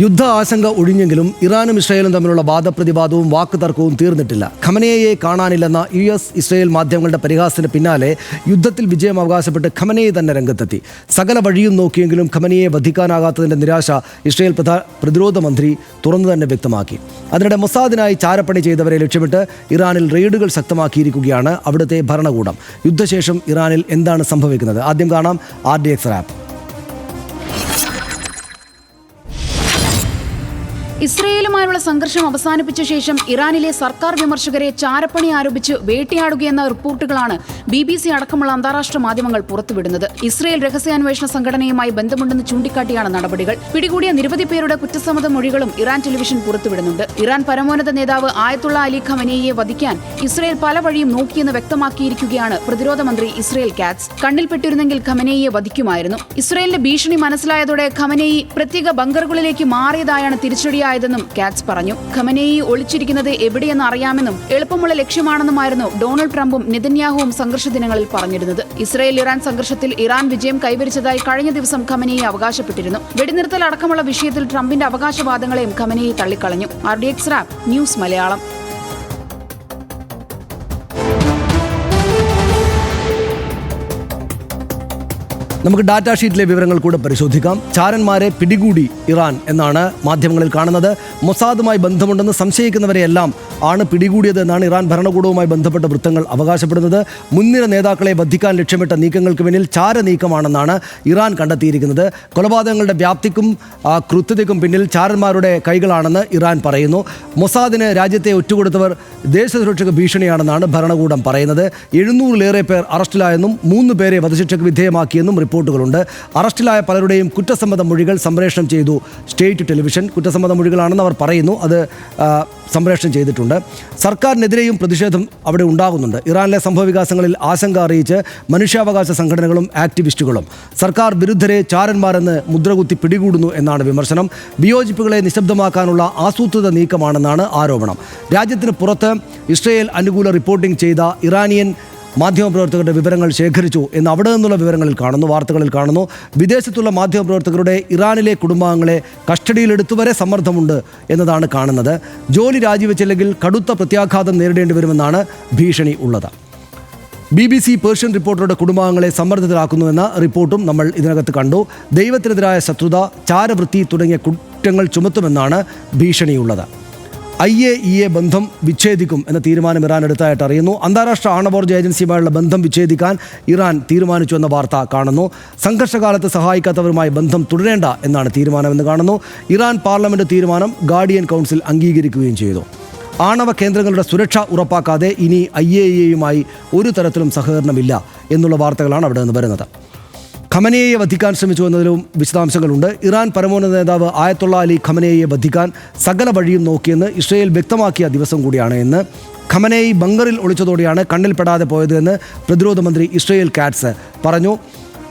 യുദ്ധ ആശങ്ക ഒഴിഞ്ഞെങ്കിലും ഇറാനും ഇസ്രായേലും തമ്മിലുള്ള വാദപ്രതിവാദവും വാക്കുതർക്കവും തീർന്നിട്ടില്ല. ഖമനേയെ കാണാനില്ലെന്ന US ഇസ്രായേൽ മാധ്യമങ്ങളുടെ പരിഹാസത്തിന് പിന്നാലെ യുദ്ധത്തിൽ വിജയം അവകാശപ്പെട്ട് ഖമനേയി തന്നെ രംഗത്തെത്തി. സകല വഴിയും നോക്കിയെങ്കിലും ഖമനേയെ വധിക്കാനാകാത്തതിൻ്റെ നിരാശ ഇസ്രായേൽ പ്രതിരോധ മന്ത്രി തുറന്നു തന്നെ വ്യക്തമാക്കി. അതിനിടെ മൊസാദിനായി ചാരപ്പണി ചെയ്തവരെ ലക്ഷ്യമിട്ട് ഇറാനിൽ റെയ്ഡുകൾ ശക്തമാക്കിയിരിക്കുകയാണ് അവിടുത്തെ ഭരണകൂടം. യുദ്ധശേഷം ഇറാനിൽ എന്താണ് സംഭവിക്കുന്നത്? ആദ്യം കാണാം RDX റാപ്പ്. ഇസ്രയേലുമായുള്ള സംഘർഷം അവസാനിപ്പിച്ച ശേഷം ഇറാനിലെ സർക്കാർ വിമർശകരെ ചാരപ്പണി ആരോപിച്ച് വേട്ടയാടുകയെന്ന റിപ്പോർട്ടുകളാണ് BBC അടക്കമുള്ള അന്താരാഷ്ട്ര മാധ്യമങ്ങൾ പുറത്തുവിടുന്നത്. ഇസ്രയേൽ രഹസ്യാന്വേഷണ സംഘടനയുമായി ബന്ധമുണ്ടെന്ന് ചൂണ്ടിക്കാട്ടിയാണ് നടപടികൾ. പിടികൂടിയ നിരവധി പേരുടെ കുറ്റസമ്മത മൊഴികളും ഇറാൻ ടെലിവിഷൻ പുറത്തുവിടുന്നുണ്ട്. ഇറാൻ പരമോന്നത നേതാവ് ആയത്തുള്ള അലി ഖമനേയിയെ വധിക്കാൻ ഇസ്രയേൽ പല വഴിയും നോക്കിയെന്ന് വ്യക്തമാക്കിയിരിക്കുകയാണ് പ്രതിരോധ മന്ത്രി ഇസ്രയേൽ കാറ്റ്സ്. കണ്ണിൽപ്പെട്ടിരുന്നെങ്കിൽ ഖമനേയിയെ വധിക്കുമായിരുന്നു. ഇസ്രയേലിന്റെ ഭീഷണി മനസ്സിലായതോടെ ഖമനേയി പ്രത്യേക ബങ്കറുകളിലേക്ക് മാറിയതായാണ് തിരിച്ചടിയായതെന്നും കാറ്റ്സ് പറഞ്ഞു. ഖമനേയി ഒളിച്ചിരിക്കുന്നത് എവിടെയെന്ന് അറിയാമെന്നും എളുപ്പമുള്ള ലക്ഷ്യമാണെന്നുമായിരുന്നു ഡൊണാൾഡ് ട്രംപും നെതന്യാഹുവും സംഘർഷ ദിനങ്ങളിൽ പറഞ്ഞിരുന്നത്. ഇസ്രയേൽ ഇറാൻ സംഘർഷത്തിൽ ഇറാൻ വിജയം കൈവരിച്ചതായി കഴിഞ്ഞ ദിവസം ഖമനേയി അവകാശപ്പെട്ടിരുന്നു. വെടിനിർത്തൽ അടക്കമുള്ള വിഷയത്തിൽ ട്രംപിന്റെ അവകാശവാദങ്ങളെയും ഖമനേയി തള്ളിക്കളഞ്ഞു. RDX rap news Malayalam. നമുക്ക് ഡാറ്റാ ഷീറ്റിലെ വിവരങ്ങൾ കൂടെ പരിശോധിക്കാം. ചാരന്മാരെ പിടികൂടി ഇറാൻ എന്നാണ് മാധ്യമങ്ങളിൽ കാണുന്നത്. മൊസാദുമായി ബന്ധമുണ്ടെന്ന് സംശയിക്കുന്നവരെയെല്ലാം ആണ് പിടികൂടിയത് എന്നാണ് ഇറാൻ ഭരണകൂടവുമായി ബന്ധപ്പെട്ട വൃത്തങ്ങൾ അവകാശപ്പെടുന്നത്. മുൻനിര നേതാക്കളെ വധിക്കാൻ ലക്ഷ്യമിട്ട നീക്കങ്ങൾക്ക് പിന്നിൽ ചാരനീക്കമാണെന്നാണ് ഇറാൻ കണ്ടെത്തിയിരിക്കുന്നത്. കൊലപാതകങ്ങളുടെ വ്യാപ്തിക്കും കൃത്യതയ്ക്കും പിന്നിൽ ചാരന്മാരുടെ കൈകളാണെന്ന് ഇറാൻ പറയുന്നു. മൊസാദിന് രാജ്യത്തെ ഒറ്റുകൊടുത്തവർ ദേശസുരക്ഷയ്ക്ക് ഭീഷണിയാണെന്നാണ് ഭരണകൂടം പറയുന്നത്. 700-ലേറെ പേർ അറസ്റ്റിലായെന്നും 3 പേരെ വധശിക്ഷയ്ക്ക് വിധേയമാക്കിയെന്നും റിപ്പോർട്ടുകളുണ്ട്. അറസ്റ്റിലായ പലരുടെയും കുറ്റസമ്മത മൊഴികൾ സംപ്രേഷണം ചെയ്തു സ്റ്റേറ്റ് ടെലിവിഷൻ. കുറ്റസമ്മത മൊഴികളാണെന്ന് അവർ പറയുന്നു. അത് സംപ്രേഷണം ചെയ്തിട്ടുണ്ട്. സർക്കാരിനെതിരെയും പ്രതിഷേധം അവിടെ ഉണ്ടാകുന്നുണ്ട്. ഇറാനിലെ സംഭവവികാസങ്ങളിൽ ആശങ്ക അറിയിച്ച് മനുഷ്യാവകാശ സംഘടനകളും ആക്ടിവിസ്റ്റുകളും സർക്കാർ വിരുദ്ധരെ ചാരന്മാരെന്ന് മുദ്രകുത്തി പിടികൂടുന്നു എന്നാണ് വിമർശനം. വിയോജിപ്പുകളെ നിശബ്ദമാക്കാനുള്ള ആസൂത്രിത നീക്കമാണെന്നാണ് ആരോപണം. രാജ്യത്തിന് പുറത്ത് ഇസ്രായേൽ അനുകൂല റിപ്പോർട്ടിംഗ് ചെയ്ത ഇറാനിയൻ മാധ്യമപ്രവർത്തകരുടെ വിവരങ്ങൾ ശേഖരിച്ചു എന്ന് അവിടെ നിന്നുള്ള വിവരങ്ങളിൽ കാണുന്നു, വാർത്തകളിൽ കാണുന്നു. വിദേശത്തുള്ള മാധ്യമപ്രവർത്തകരുടെ ഇറാനിലെ കുടുംബാംഗങ്ങളെ കസ്റ്റഡിയിലെടുത്തുവരെ സമ്മർദ്ദമുണ്ട് എന്നതാണ് കാണുന്നത്. ജോലി രാജിവെച്ചില്ലെങ്കിൽ കടുത്ത പ്രത്യാഘാതം നേരിടേണ്ടി വരുമെന്നാണ് ഭീഷണി ഉള്ളത്. BBC പേർഷ്യൻ റിപ്പോർട്ടറുടെ കുടുംബാംഗങ്ങളെ സമ്മർദ്ദത്തിലാക്കുന്നുവെന്ന റിപ്പോർട്ടും നമ്മൾ ഇതിനകത്ത് കണ്ടു. ദൈവത്തിനെതിരായ ശത്രുത, ചാരവൃത്തി തുടങ്ങിയ കുറ്റങ്ങൾ ചുമത്തുമെന്നാണ് ഭീഷണിയുള്ളത്. IAEA ബന്ധം വിച്ഛേദിക്കും എന്ന തീരുമാനം ഇറാൻ എടുത്തായിട്ട് അറിയുന്നു. അന്താരാഷ്ട്ര ആണവോർജ്ജ ഏജൻസിയുമായുള്ള ബന്ധം വിച്ഛേദിക്കാൻ ഇറാൻ തീരുമാനിച്ചു എന്ന വാർത്ത കാണുന്നു. സംഘർഷകാലത്ത് സഹായിക്കാത്തവരുമായി ബന്ധം തുടരേണ്ട എന്നാണ് തീരുമാനമെന്ന് കാണുന്നു. ഇറാൻ പാർലമെൻറ്റ് തീരുമാനം ഗാർഡിയൻ കൗൺസിൽ അംഗീകരിക്കുകയും ചെയ്തു. ആണവ കേന്ദ്രങ്ങളുടെ സുരക്ഷ ഉറപ്പാക്കാതെ ഇനി IAEAയുമായി ഒരു തരത്തിലും സഹകരണമില്ല എന്നുള്ള വാർത്തകളാണ് അവിടെ നിന്ന് വരുന്നത്. ഖമനേയെ വധിക്കാൻ ശ്രമിച്ചു എന്നതിലും വിശദാംശങ്ങളുണ്ട്. ഇറാൻ പരമോന്നത നേതാവ് ആയത്തുള്ള അലി ഖമനേയെ വധിക്കാൻ സകല വഴിയും നോക്കിയെന്ന് ഇസ്രായേൽ വ്യക്തമാക്കിയ ദിവസം കൂടിയാണ് ഇന്ന്. ഖമനേയി ബങ്കറിൽ ഒളിച്ചതോടെയാണ് കണ്ണിൽപ്പെടാതെ പോയത് എന്ന് പ്രതിരോധ മന്ത്രി ഇസ്രായേൽ കാറ്റ്സ് പറഞ്ഞു.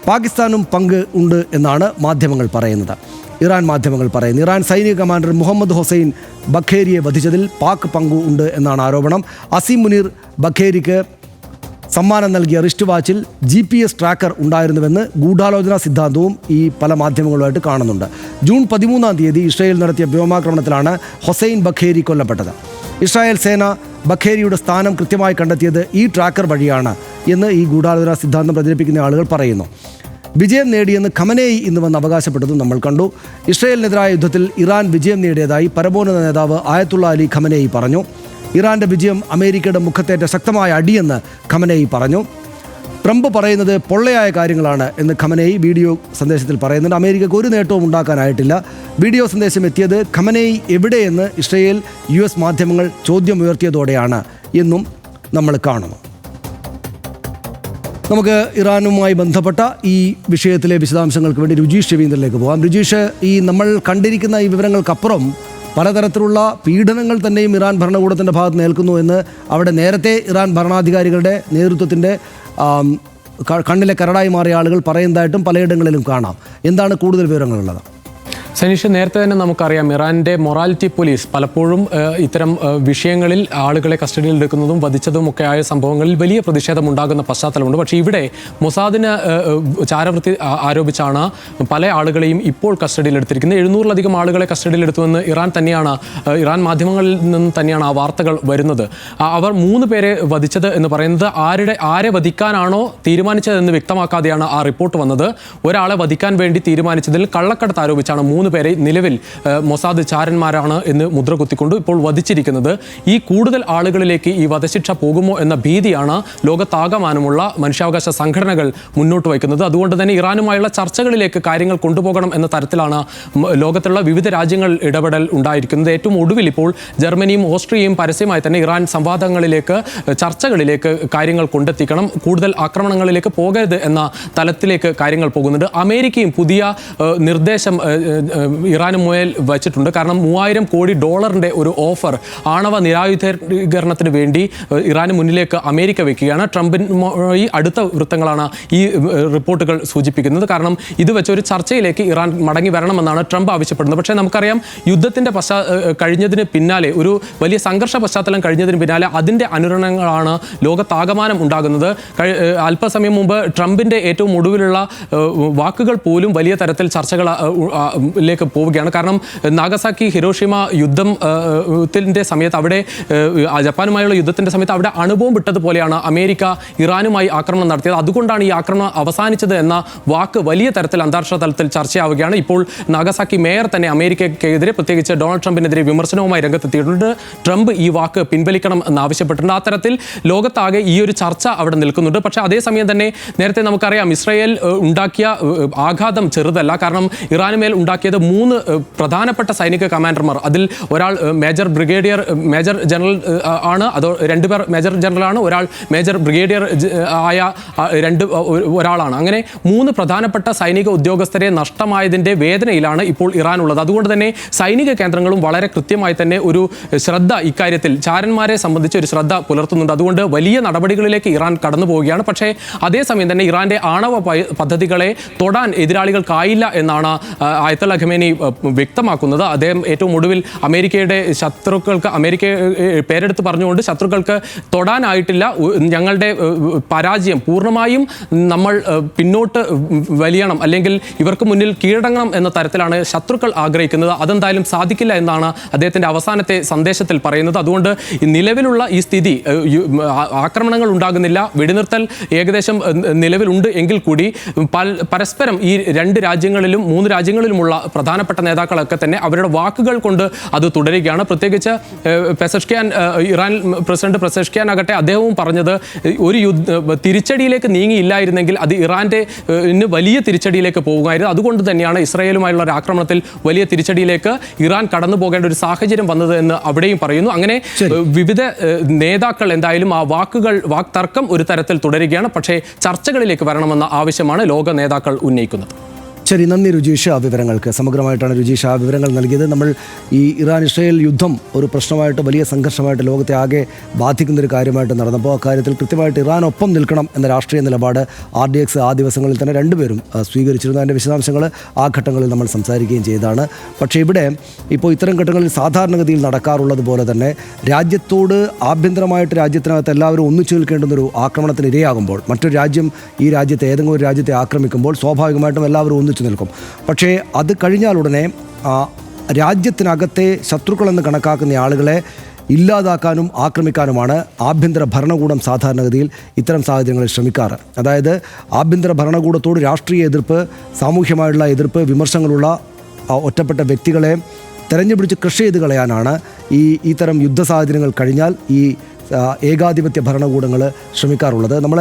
പാകിസ്ഥാനും പങ്ക് ഉണ്ട് എന്നാണ് മാധ്യമങ്ങൾ പറയുന്നത്. ഇറാൻ മാധ്യമങ്ങൾ പറയുന്നു. ഇറാൻ സൈനിക കമാൻഡർ മുഹമ്മദ് ഹൊസൈൻ ബഖേരിയെ വധിച്ചതിൽ പാക് പങ്കു ഉണ്ട് എന്നാണ് ആരോപണം. അസീം മുനീർ ബഖേരിക്ക് സമ്മാനം നൽകിയ റിസ്റ്റ് വാച്ചിൽ GPS ട്രാക്കർ ഉണ്ടായിരുന്നുവെന്ന് ഗൂഢാലോചനാ സിദ്ധാന്തവും ഈ പല മാധ്യമങ്ങളുമായിട്ട് കാണുന്നുണ്ട്. ജൂൺ 13 ഇസ്രായേൽ നടത്തിയ വ്യോമാക്രമണത്തിലാണ് ഹൊസൈൻ ബഖേരി കൊല്ലപ്പെട്ടത്. ഇസ്രായേൽ സേന ബഖേരിയുടെ സ്ഥാനം കൃത്യമായി കണ്ടെത്തിയത് ഈ ട്രാക്കർ വഴിയാണ് എന്ന് ഈ ഗൂഢാലോചനാ സിദ്ധാന്തം പ്രചരിപ്പിക്കുന്ന ആളുകൾ പറയുന്നു. വിജയം നേടിയെന്ന് ഖമനേയി ഇന്ന് വന്ന് അവകാശപ്പെട്ടതും നമ്മൾ കണ്ടു. ഇസ്രായേലിനെതിരായ യുദ്ധത്തിൽ ഇറാൻ വിജയം നേടിയതായി പരമോന്നത നേതാവ് ആയത്തുള്ള അലി ഖമനേയി പറഞ്ഞു. ഇറാന്റെ വിജയം അമേരിക്കയുടെ മുഖത്തേറ്റ ശക്തമായ അടിയെന്ന് ഖമനേയി പറഞ്ഞു. ട്രംപ് പറയുന്നത് പൊള്ളയായ കാര്യങ്ങളാണ് എന്ന് ഖമനേയി വീഡിയോ സന്ദേശത്തിൽ പറയുന്നുണ്ട്. അമേരിക്കയ്ക്ക് ഒരു നേട്ടവും ഉണ്ടാക്കാനായിട്ടില്ല. വീഡിയോ സന്ദേശം എത്തിയത് ഖമനേയി എവിടെയെന്ന് ഇസ്രായേൽ US മാധ്യമങ്ങൾ ചോദ്യമുയർത്തിയതോടെയാണ് എന്നും നമ്മൾ കാണുന്നു. നമുക്ക് ഇറാനുമായി ബന്ധപ്പെട്ട ഈ വിഷയത്തിലെ വിശദാംശങ്ങൾക്ക് വേണ്ടി രുചീഷ് രവീന്ദ്രനിലേക്ക് പോകാം. രുചീഷ്, ഈ നമ്മൾ കണ്ടിരിക്കുന്ന ഈ വിവരങ്ങൾക്കപ്പുറം പലതരത്തിലുള്ള പീഡനങ്ങൾ തന്നെയും ഇറാൻ ഭരണകൂടത്തിൻ്റെ ഭാഗത്ത് നിൽക്കുന്നു എന്ന് അവിടെ നേരത്തെ ഇറാൻ ഭരണാധികാരികളുടെ നേതൃത്വത്തിൻ്റെ കണ്ണിലെ കരടായി മാറിയ ആളുകൾ പറയുന്നതായിട്ടും പലയിടങ്ങളിലും കാണാം. എന്താണ് കൂടുതൽ വിവരങ്ങളുള്ളത്? സനീഷ്, നേരത്തെ തന്നെ നമുക്കറിയാം ഇറാൻ്റെ മൊറാലിറ്റി പോലീസ് പലപ്പോഴും ഇത്തരം വിഷയങ്ങളിൽ ആളുകളെ കസ്റ്റഡിയിൽ എടുക്കുന്നതും വധിച്ചതും ഒക്കെ ആയ സംഭവങ്ങളിൽ വലിയ പ്രതിഷേധം ഉണ്ടാകുന്ന പശ്ചാത്തലമുണ്ട്. പക്ഷേ ഇവിടെ മൊസാദിന് ചാരവൃത്തി ആരോപിച്ചാണ് പല ആളുകളെയും ഇപ്പോൾ കസ്റ്റഡിയിലെടുത്തിരിക്കുന്നത്. 700-ലധികം ആളുകളെ കസ്റ്റഡിയിലെടുത്തുവെന്ന് ഇറാൻ മാധ്യമങ്ങളിൽ നിന്ന് തന്നെയാണ് ആ വാർത്തകൾ വരുന്നത്. അവർ 3 പേരെ വധിച്ചത് എന്ന് പറയുന്നത് ആരെ വധിക്കാനാണോ തീരുമാനിച്ചതെന്ന് വ്യക്തമാക്കാതെയാണ് ആ റിപ്പോർട്ട് വന്നത്. ഒരാളെ വധിക്കാൻ വേണ്ടി തീരുമാനിച്ചതിൽ കള്ളക്കടത്ത് ആരോപിച്ചാണ് 3 പേരെ നിലവിൽ മൊസാദ് ചാരന്മാരാണ് എന്ന് മുദ്ര കുത്തിക്കൊണ്ട് ഇപ്പോൾ വധിച്ചിരിക്കുന്നത്. ഈ കൂടുതൽ ആളുകളിലേക്ക് ഈ വധശിക്ഷ പോകുമോ എന്ന ഭീതിയാണ് ലോകത്താകമാനമുള്ള മനുഷ്യാവകാശ സംഘടനകൾ മുന്നോട്ട് വയ്ക്കുന്നത്. അതുകൊണ്ട് തന്നെ ഇറാനുമായുള്ള ചർച്ചകളിലേക്ക് കാര്യങ്ങൾ കൊണ്ടുപോകണം എന്ന തരത്തിലാണ് ലോകത്തുള്ള വിവിധ രാജ്യങ്ങൾ ഇടപെടൽ ഉണ്ടായിരിക്കുന്നത്. ഏറ്റവും ഒടുവിൽ ഇപ്പോൾ ജർമ്മനിയും ഓസ്ട്രിയയും പരസ്യമായി തന്നെ ഇറാൻ സംവാദങ്ങളിലേക്ക് ചർച്ചകളിലേക്ക് കാര്യങ്ങൾ കൊണ്ടെത്തിക്കണം, കൂടുതൽ ആക്രമണങ്ങളിലേക്ക് പോകരുത് എന്ന തലത്തിലേക്ക് കാര്യങ്ങൾ പോകുന്നുണ്ട്. അമേരിക്കയും പുതിയ നിർദ്ദേശം ഇറാന് മുന്നിൽ വച്ചിട്ടുണ്ട്. കാരണം $3000 കോടി ഒരു ഓഫർ ആണവ നിരായുധീകരണത്തിന് വേണ്ടി ഇറാന് മുന്നിലേക്ക് അമേരിക്ക വയ്ക്കുകയാണ്. ട്രംപിനുമായി അടുത്ത വൃത്തങ്ങളാണ് ഈ റിപ്പോർട്ടുകൾ സൂചിപ്പിക്കുന്നത്. കാരണം ഇത് വെച്ചൊരു ചർച്ചയിലേക്ക് ഇറാൻ മടങ്ങി വരണമെന്നാണ് ട്രംപ് ആവശ്യപ്പെടുന്നത്. പക്ഷേ നമുക്കറിയാം യുദ്ധത്തിൻ്റെ കഴിഞ്ഞതിന് പിന്നാലെ, ഒരു വലിയ സംഘർഷ പശ്ചാത്തലം കഴിഞ്ഞതിന് പിന്നാലെ അതിൻ്റെ അനുരണനങ്ങളാണ് ലോകത്താകമാനം ഉണ്ടാകുന്നത്. അല്പസമയം മുമ്പ് ട്രംപിൻ്റെ ഏറ്റവും ഒടുവിലുള്ള വാക്കുകൾ പോലും വലിയ തരത്തിൽ ചർച്ചകളിലേക്ക് പോവുകയാണ്. കാരണം നാഗസാക്കി ഹിരോഷിമ യുദ്ധത്തിൻ്റെ സമയത്ത്, അവിടെ ജപ്പാനുമായുള്ള യുദ്ധത്തിൻ്റെ സമയത്ത് അവിടെ അണുബോംബ് ഇട്ടതുപോലെയാണ് അമേരിക്ക ഇറാനുമായി ആക്രമണം നടത്തിയത്. അതുകൊണ്ടാണ് ഈ ആക്രമണം അവസാനിച്ചത് എന്ന വാക്ക് വലിയ തരത്തിൽ അന്താരാഷ്ട്ര തലത്തിൽ ചർച്ചയാവുകയാണ്. ഇപ്പോൾ നാഗസാക്കി മേയർ തന്നെ അമേരിക്കയ്ക്കെതിരെ, പ്രത്യേകിച്ച് ഡൊണാൾഡ് ട്രംപിനെതിരെ വിമർശനവുമായി രംഗത്തെത്തിയിട്ടുണ്ട്. ട്രംപ് ഈ വാക്ക് പിൻവലിക്കണം എന്നാവശ്യപ്പെട്ടിട്ടുണ്ട്. ആ തരത്തിൽ ലോകത്താകെ ഈ ഒരു ചർച്ച അവിടെ നിൽക്കുന്നുണ്ട്. പക്ഷേ അതേസമയം തന്നെ നേരത്തെ നമുക്കറിയാം ഇസ്രായേൽ ഉണ്ടാക്കിയ ആഘാതം ചെറുതല്ല. കാരണം ഇറാന് മേൽ ഉണ്ടാക്കിയത് 3 പ്രധാനപ്പെട്ട സൈനിക കമാൻഡർമാർ, അതിൽ ഒരാൾ മേജർ ജനറൽ ആണ്, അതോ 2 പേർ മേജർ ജനറലാണ്, ഒരാൾ മേജർ ബ്രിഗേഡിയർ ആയ ഒരാളാണ്. അങ്ങനെ 3 പ്രധാനപ്പെട്ട സൈനിക ഉദ്യോഗസ്ഥരെ നഷ്ടമായതിൻ്റെ വേദനയിലാണ് ഇപ്പോൾ ഇറാൻ ഉള്ളത്. അതുകൊണ്ട് തന്നെ സൈനിക കേന്ദ്രങ്ങളും വളരെ കൃത്യമായി തന്നെ ഒരു ശ്രദ്ധ ഇക്കാര്യത്തിൽ ചാരന്മാരെ സംബന്ധിച്ച് ഒരു ശ്രദ്ധ പുലർത്തുന്നുണ്ട്. അതുകൊണ്ട് വലിയ നടപടികളിലേക്ക് ഇറാൻ കടന്നു പോവുകയാണ്. പക്ഷേ അതേസമയം തന്നെ ഇറാൻ്റെ ആണവ പദ്ധതികളെ തൊടാൻ എതിരാളികൾക്കായില്ല എന്നാണ് ആയത്തുള്ള ഖമേനി വ്യക്തമാക്കുന്നത്. അദ്ദേഹം ഏറ്റവും ഒടുവിൽ അമേരിക്കയുടെ ശത്രുക്കൾക്ക്, അമേരിക്കയെ പേരെടുത്ത് പറഞ്ഞുകൊണ്ട് ശത്രുക്കൾക്ക് തൊടാനായിട്ടില്ല, ഞങ്ങളുടെ പരാജയം പൂർണ്ണമായും നമ്മൾ പിന്നോട്ട് വലിയണം, അല്ലെങ്കിൽ ഇവർക്ക് മുന്നിൽ കീഴടങ്ങണം എന്ന തരത്തിലാണ് ശത്രുക്കൾ ആഗ്രഹിക്കുന്നത്. അതെന്തായാലും സാധിക്കില്ല എന്നാണ് അദ്ദേഹത്തിൻ്റെ അവസാനത്തെ സന്ദേശത്തിൽ പറയുന്നത്. അതുകൊണ്ട് നിലവിലുള്ള ഈ സ്ഥിതി, ആക്രമണങ്ങൾ ഉണ്ടാകുന്നില്ല, വെടിനിർത്തൽ ഏകദേശം നിലവിലുണ്ട് എങ്കിൽ കൂടി പരസ്പരം ഈ 2 രാജ്യങ്ങളിലും 3 രാജ്യങ്ങളിലുമുള്ള പ്രധാനപ്പെട്ട നേതാക്കളൊക്കെ തന്നെ അവരുടെ വാക്കുകൾ കൊണ്ട് അത് തുടരുകയാണ്. പ്രത്യേകിച്ച് പെസഷ്കിയാൻ, ഇറാൻ പ്രസിഡന്റ് പെസഷ്കിയാൻ ആകട്ടെ, അദ്ദേഹവും പറഞ്ഞത് ഒരു തിരിച്ചടിയിലേക്ക് നീങ്ങിയില്ലായിരുന്നെങ്കിൽ അത് ഇറാൻ്റെ വലിയ തിരിച്ചടിയിലേക്ക് പോകുമായിരുന്നു. അതുകൊണ്ട് തന്നെയാണ് ഇസ്രായേലുമായുള്ള ഒരു ആക്രമണത്തിൽ വലിയ തിരിച്ചടിയിലേക്ക് ഇറാൻ കടന്നു പോകേണ്ട ഒരു സാഹചര്യം വന്നത് എന്ന് അവിടെയും പറയുന്നു. അങ്ങനെ വിവിധ നേതാക്കൾ എന്തായാലും ആ വാക്തർക്കം ഒരു തരത്തിൽ തുടരുകയാണ്. പക്ഷേ ചർച്ചകളിലേക്ക് വരണമെന്ന ആവശ്യമാണ് ലോക നേതാക്കൾ ഉന്നയിക്കുന്നത്. ശരി, നന്ദി രുചീഷ്. ആ വിവരങ്ങൾക്ക് സമഗ്രമായിട്ടാണ് രുചീഷ് ആ വിവരങ്ങൾ നൽകിയത്. നമ്മൾ ഈ ഇറാൻ ഇസ്രായേൽ യുദ്ധം ഒരു പ്രശ്നമായിട്ട്, വലിയ സംഘർഷമായിട്ട് ലോകത്തെ ആകെ ബാധിക്കുന്നൊരു കാര്യമായിട്ട് നടന്നപ്പോൾ അക്കാര്യത്തിൽ കൃത്യമായിട്ട് ഇറാനൊപ്പം നിൽക്കണം എന്ന രാഷ്ട്രീയ നിലപാട് RDX ആ ദിവസങ്ങളിൽ തന്നെ 2 പേരും സ്വീകരിച്ചിരുന്നു. അതിൻ്റെ വിശദാംശങ്ങൾ ആ ഘട്ടങ്ങളിൽ നമ്മൾ സംസാരിക്കുകയും ചെയ്തതാണ്. പക്ഷേ ഇവിടെ ഇപ്പോൾ ഇത്തരം ഘട്ടങ്ങളിൽ സാധാരണഗതിയിൽ നടക്കാറുള്ളത് പോലെ തന്നെ രാജ്യത്തോട് ആഭ്യന്തരമായിട്ട് രാജ്യത്തിനകത്ത് എല്ലാവരും ഒന്നിച്ചു നിൽക്കേണ്ടുന്നൊരു ആക്രമണത്തിന് ഇരയാകുമ്പോൾ, മറ്റൊരു രാജ്യം ഈ രാജ്യത്തെ, ഏതെങ്കിലും ഒരു രാജ്യത്തെ ആക്രമിക്കുമ്പോൾ സ്വാഭാവികമായിട്ടും എല്ലാവരും ഒന്നിച്ചു നിൽക്കും. പക്ഷേ അത് കഴിഞ്ഞാൽ ഉടനെ രാജ്യത്തിനകത്തെ ശത്രുക്കളെന്ന് കണക്കാക്കുന്ന ആളുകളെ ഇല്ലാതാക്കാനും ആക്രമിക്കാനുമാണ് ആഭ്യന്തര ഭരണകൂടം സാധാരണഗതിയിൽ ഇത്തരം സാഹചര്യങ്ങളിൽ ശ്രമിക്കാറ്. അതായത് ആഭ്യന്തര ഭരണകൂടത്തോട് രാഷ്ട്രീയ എതിർപ്പ്, സാമൂഹ്യമായുള്ള എതിർപ്പ്, വിമർശങ്ങളുള്ള ഒറ്റപ്പെട്ട വ്യക്തികളെ തെരഞ്ഞുപിടിച്ച് കൃഷി ചെയ്ത് കളയാനാണ് ഇത്തരം യുദ്ധ സാഹചര്യങ്ങൾ കഴിഞ്ഞാൽ ഈ ഏകാധിപത്യ ഭരണകൂടങ്ങൾ ശ്രമിക്കാറുള്ളത്. നമ്മൾ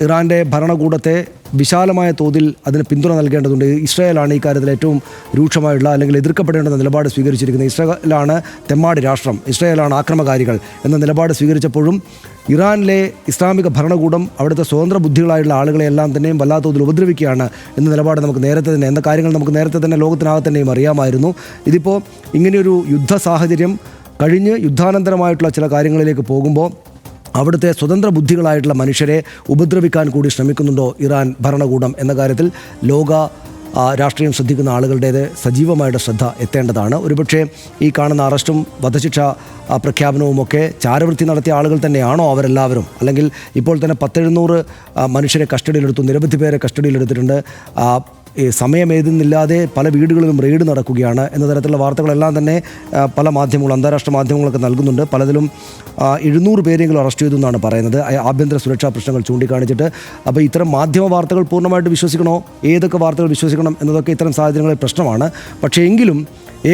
ഇറാൻ്റെ ഭരണകൂടത്തെ വിശാലമായ തോതിൽ അതിന് പിന്തുണ നൽകേണ്ടതുണ്ട്. ഇസ്രായേലാണ് ഈ കാര്യത്തിൽ ഏറ്റവും രൂക്ഷമായുള്ള, അല്ലെങ്കിൽ എതിർക്കപ്പെടേണ്ടുന്ന നിലപാട് സ്വീകരിച്ചിരിക്കുന്നത്. ഇസ്രായേലാണ് തെമ്മാടി രാഷ്ട്രം, ഇസ്രായേലാണ് ആക്രമകാരികൾ എന്ന നിലപാട് സ്വീകരിച്ചപ്പോഴും ഇറാനിലെ ഇസ്ലാമിക ഭരണകൂടം അവിടുത്തെ സ്വതന്ത്ര ബുദ്ധികളായിട്ടുള്ള ആളുകളെല്ലാം തന്നെയും വല്ലാത്ത തോതിൽ ഉപദ്രവിക്കുകയാണ് എന്ന നിലപാട് നമുക്ക് നേരത്തെ തന്നെ, എന്ന കാര്യങ്ങൾ നമുക്ക് നേരത്തെ തന്നെ ലോകത്തിനകത്ത് തന്നെയും അറിയാമായിരുന്നു. ഇതിപ്പോൾ ഇങ്ങനെയൊരു യുദ്ധ സാഹചര്യം കഴിഞ്ഞ് യുദ്ധാനന്തരമായിട്ടുള്ള ചില കാര്യങ്ങളിലേക്ക് പോകുമ്പോൾ അവിടുത്തെ സ്വതന്ത്ര ബുദ്ധികളായിട്ടുള്ള മനുഷ്യരെ ഉപദ്രവിക്കാൻ കൂടി ശ്രമിക്കുന്നുണ്ടോ ഇറാൻ ഭരണകൂടം എന്ന കാര്യത്തിൽ ലോക രാഷ്ട്രീയം ശ്രദ്ധിക്കുന്ന ആളുകളുടേത് സജീവമായിട്ട് ശ്രദ്ധ എത്തേണ്ടതാണ്. ഒരുപക്ഷെ ഈ കാണുന്ന അറസ്റ്റും വധശിക്ഷ പ്രഖ്യാപനവുമൊക്കെ ചാരവൃത്തി നടത്തിയ ആളുകൾ തന്നെയാണോ അവരെല്ലാവരും? അല്ലെങ്കിൽ ഇപ്പോൾ തന്നെ 700 മനുഷ്യരെ കസ്റ്റഡിയിലെടുത്തു, നിരവധി പേരെ കസ്റ്റഡിയിലെടുത്തിട്ടുണ്ട്. സമയമേതുന്നില്ലാതെ പല വീടുകളിലും റെയ്ഡ് നടക്കുകയാണ് എന്ന തരത്തിലുള്ള വാർത്തകളെല്ലാം തന്നെ പല മാധ്യമങ്ങളും, അന്താരാഷ്ട്ര മാധ്യമങ്ങളൊക്കെ നൽകുന്നുണ്ട്. പലതിലും 700 പേരെങ്കിലും അറസ്റ്റ് ചെയ്തു എന്നാണ് പറയുന്നത്, ആഭ്യന്തര സുരക്ഷാ പ്രശ്നങ്ങൾ ചൂണ്ടിക്കാണിച്ചിട്ട്. അപ്പോൾ ഇത്തരം മാധ്യമ വാർത്തകൾ പൂർണ്ണമായിട്ട് വിശ്വസിക്കണോ, ഏതൊക്കെ വാർത്തകൾ വിശ്വസിക്കണം എന്നതൊക്കെ ഇത്തരം സാഹചര്യങ്ങളിൽ പ്രശ്നമാണ്. പക്ഷേ എങ്കിലും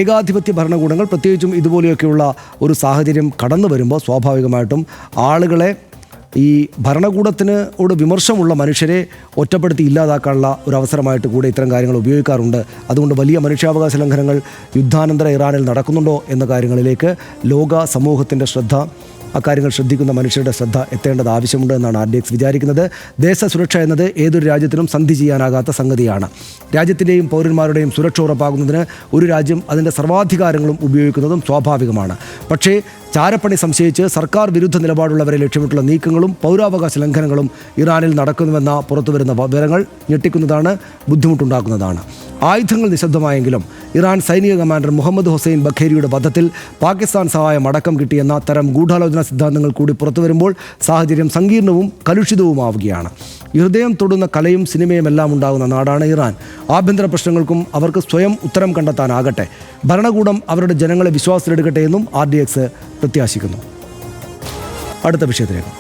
ഏകാധിപത്യ ഭരണകൂടങ്ങൾ, പ്രത്യേകിച്ചും ഇതുപോലെയൊക്കെയുള്ള ഒരു സാഹചര്യം കടന്നു വരുമ്പോൾ സ്വാഭാവികമായിട്ടും ആളുകളെ, ഈ ഭരണകൂടത്തിനോട് വിമർശമുള്ള മനുഷ്യരെ ഒറ്റപ്പെടുത്തി ഇല്ലാതാക്കാനുള്ള ഒരു അവസരമായിട്ട് കൂടെ ഇത്തരം കാര്യങ്ങൾ ഉപയോഗിക്കാറുണ്ട്. അതുകൊണ്ട് വലിയ മനുഷ്യാവകാശ ലംഘനങ്ങൾ യുദ്ധാനന്തര ഇറാനിൽ നടക്കുന്നുണ്ടോ എന്ന കാര്യങ്ങളിലേക്ക് ലോക സമൂഹത്തിൻ്റെ ശ്രദ്ധ, അക്കാര്യങ്ങൾ ശ്രദ്ധിക്കുന്ന മനുഷ്യരുടെ ശ്രദ്ധ എത്തേണ്ടത് ആവശ്യമുണ്ട് എന്നാണ് RDX വിചാരിക്കുന്നത്. ദേശസുരക്ഷ എന്നത് ഏതൊരു രാജ്യത്തിനും സന്ധി ചെയ്യാനാകാത്ത സംഗതിയാണ്. രാജ്യത്തിൻ്റെയും പൗരന്മാരുടെയും സുരക്ഷ ഉറപ്പാക്കുന്നതിന് ഒരു രാജ്യം അതിൻ്റെ സർവാധികാരങ്ങളും ഉപയോഗിക്കുന്നതും സ്വാഭാവികമാണ്. പക്ഷേ ചാരപ്പണി സംശയിച്ച് സർക്കാർ വിരുദ്ധ നിലപാടുള്ളവരെ ലക്ഷ്യമിട്ടുള്ള നീക്കങ്ങളും പൗരാവകാശ ലംഘനങ്ങളും ഇറാനിൽ നടക്കുന്നുവെന്ന പുറത്തുവരുന്ന വിവരങ്ങൾ ഞെട്ടിക്കുന്നതാണ്, ബുദ്ധിമുട്ടുണ്ടാക്കുന്നതാണ്. ആയുധങ്ങൾ നിശബ്ദമായെങ്കിലും ഇറാൻ സൈനിക കമാൻഡർ മുഹമ്മദ് ഹുസൈൻ ബഖേരിയുടെ വധത്തിൽ പാകിസ്ഥാൻ സഹായം അടക്കം കിട്ടിയെന്ന തരം ഗൂഢാലോചന സിദ്ധാന്തങ്ങൾ കൂടി പുറത്തുവരുമ്പോൾ സാഹചര്യം സങ്കീർണവും കലുഷിതവുമാവുകയാണ്. ഹൃദയം തൊടുന്ന കലയും സിനിമയും എല്ലാം ഉണ്ടാകുന്ന നാടാണ് ഇറാൻ. ആഭ്യന്തര പ്രശ്നങ്ങൾക്കും അവർക്ക് സ്വയം ഉത്തരം കണ്ടെത്താനാകട്ടെ. ഭരണകൂടം അവരുടെ ജനങ്ങളെ വിശ്വാസത്തിലെടുക്കട്ടെ എന്നും RDX പ്രത്യാശിക്കുന്നു. അടുത്ത വിഷയത്തിലേക്ക്.